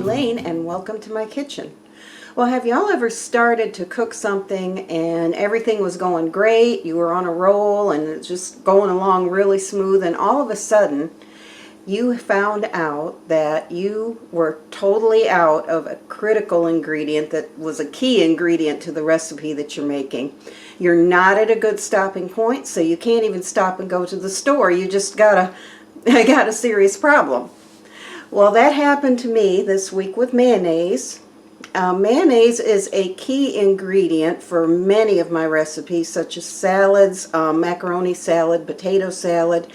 Elaine, and welcome to my kitchen. Well, have y'all ever started to cook something and everything was going great, you were on a roll and it's just going along really smooth, and all of a sudden you found out that you were totally out of a critical ingredient that was a key ingredient to the recipe that you're making. You're not at a good stopping point, so you can't even stop and go to the store. You just got a serious problem. Well, that happened to me this week with mayonnaise. Mayonnaise is a key ingredient for many of my recipes, such as salads, macaroni salad, potato salad,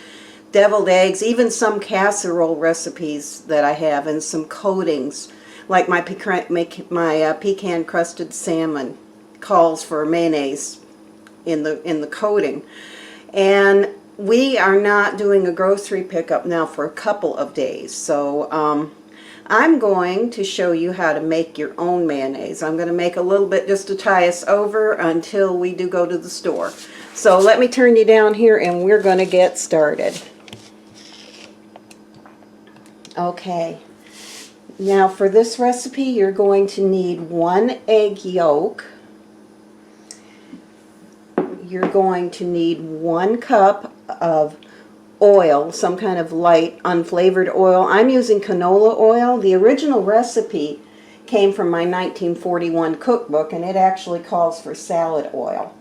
deviled eggs, even some casserole recipes that I have, and some coatings, like my pecan crusted salmon calls for mayonnaise in the coating. And we are not doing a grocery pickup now for a couple of days, so I'm going to show you how to make your own mayonnaise. I'm going to make a little bit just to tie us over until we do go to the store. So let me turn you down here and we're going to get started. Okay, now for this recipe you're going to need 1 egg yolk. You're going to need 1 cup of oil, some kind of light unflavored oil. I'm using canola oil. The original recipe came from my 1941 cookbook, and it actually calls for salad oil.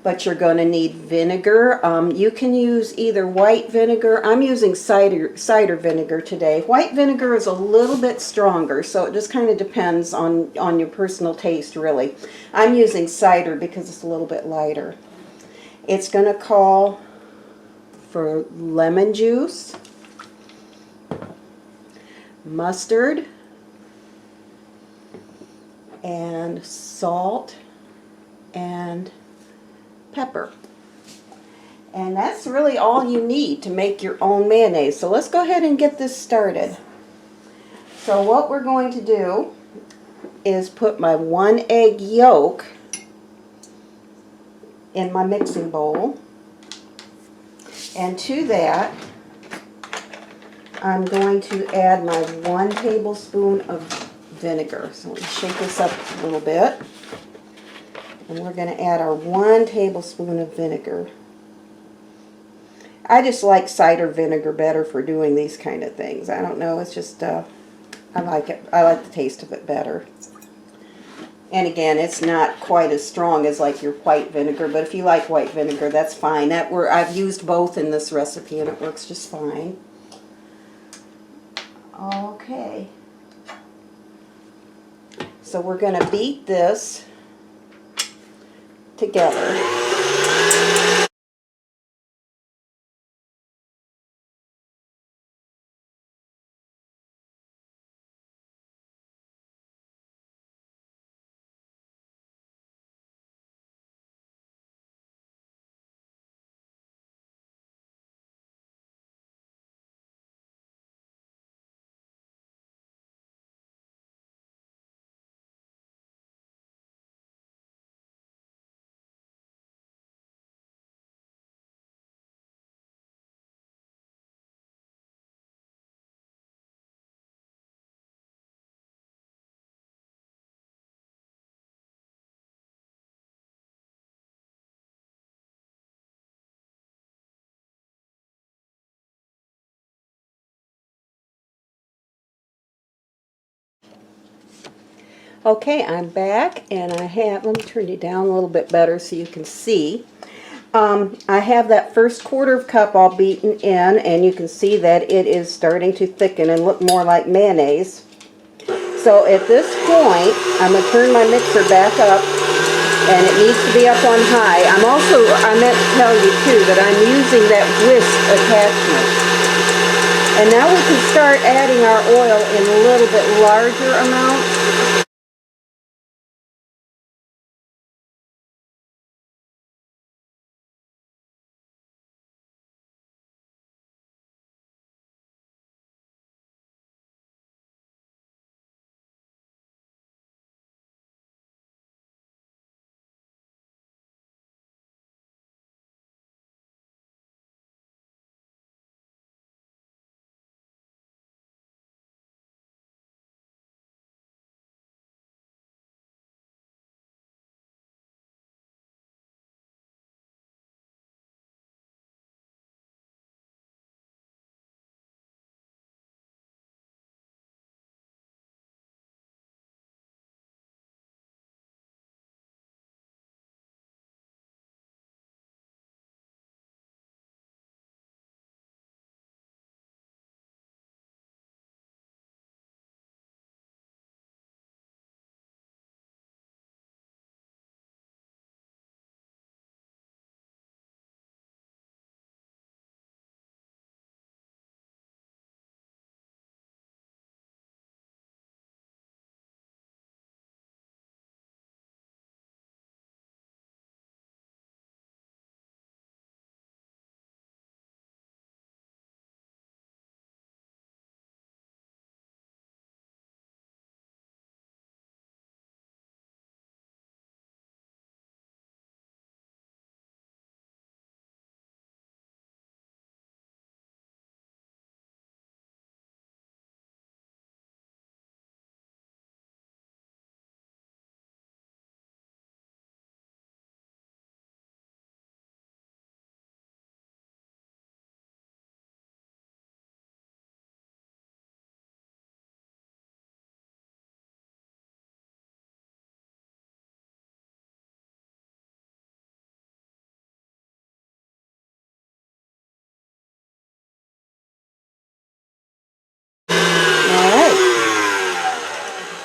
But you're going to need vinegar. You can use either white vinegar. I'm using cider vinegar today. White vinegar is a little bit stronger, so it just kind of depends on your personal taste, really. I'm using cider because it's a little bit lighter. It's going to call for lemon juice, mustard, and salt, and pepper. And that's really all you need to make your own mayonnaise. So let's go ahead and get this started. So what we're going to do is put my 1 egg yolk in my mixing bowl, and to that I'm going to add my 1 tablespoon of vinegar. So let me shake this up a little bit. And we're going to add our 1 tablespoon of vinegar. I just like cider vinegar better for doing these kind of things. I don't know, it's just, I like it. I like the taste of it better. And again, it's not quite as strong as like your white vinegar, but if you like white vinegar, that's fine. I've used both in this recipe and it works just fine. Okay. So we're going to beat this together. Okay, I'm back, and let me turn you down a little bit better so you can see. I have that first 1/4 cup all beaten in, and you can see that it is starting to thicken and look more like mayonnaise. So at this point, I'm going to turn my mixer back up, and it needs to be up on high. I meant to tell you too that I'm using that whisk attachment. And now we can start adding our oil in a little bit larger amounts.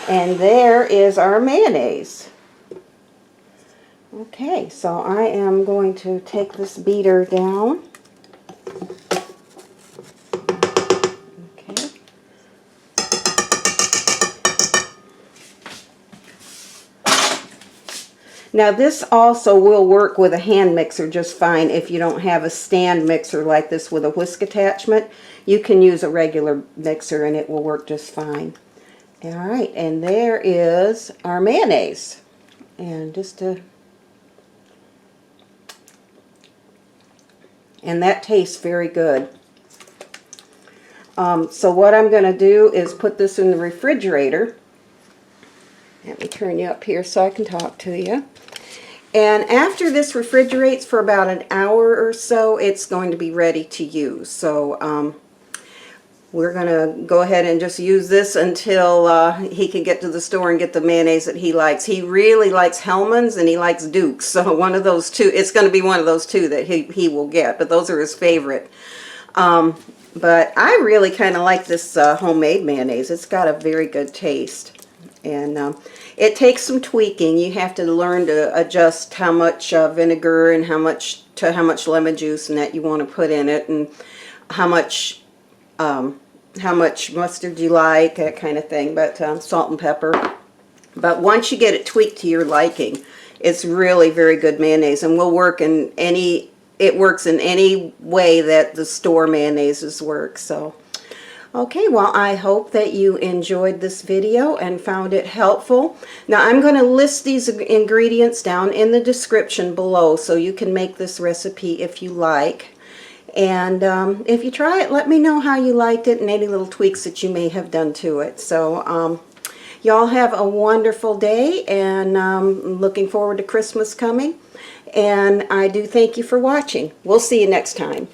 And there is our mayonnaise. Okay, so I am going to take this beater down. Okay. Now this also will work with a hand mixer just fine if you don't have a stand mixer like this with a whisk attachment. You can use a regular mixer and it will work just fine. Alright, and there is our mayonnaise. And and that tastes very good. So what I'm going to do is put this in the refrigerator. Let me turn you up here so I can talk to you. And after this refrigerates for about an hour or so, it's going to be ready to use. So we're going to go ahead and just use this until he can get to the store and get the mayonnaise that he likes. He really likes Hellmann's and he likes Duke's. So one of those two, it's going to be one of those two that he will get. But those are his favorite. But I really kind of like this homemade mayonnaise. It's got a very good taste. And it takes some tweaking. You have to learn to adjust how much vinegar and how much lemon juice and that you want to put in it, and how much mustard you like, that kind of thing. But salt and pepper. But once you get it tweaked to your liking, it's really very good mayonnaise, and will work in any. It works in any way that the store mayonnaises work. So. Okay, well, I hope that you enjoyed this video and found it helpful. Now, I'm going to list these ingredients down in the description below so you can make this recipe if you like. And if you try it, let me know how you liked it and any little tweaks that you may have done to it. So, y'all have a wonderful day, and looking forward to Christmas coming. And I do thank you for watching. We'll see you next time.